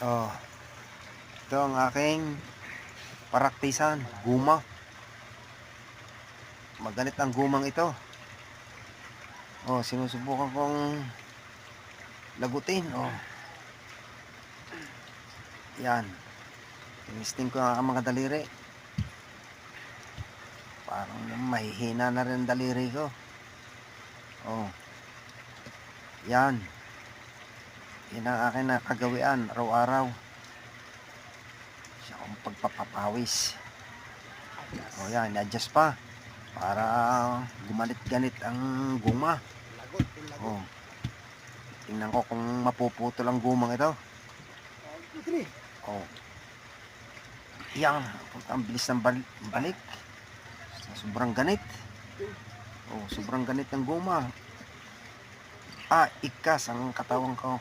Oh, ito ang aking paraktisan, guma. Maganit ang gumang ito. Oh, sinusubukan kong lagutin. Oh, yan. Tinisting ko ang mga daliri. Parang mahihina na rin ang daliri ko. Oh, yan. Yan ang aking nakagawian araw-araw. Siya akong pagpapapawis. Oh, yan. I-adjust pa. Para gumanit-ganit ang guma. Oh, tingnan ko kung mapuputol ang gumang ito. Oh, yan. Ang bilis ng balik. Sobrang ganit. Oh, sobrang ganit ng guma. Ikas ang katawan ko.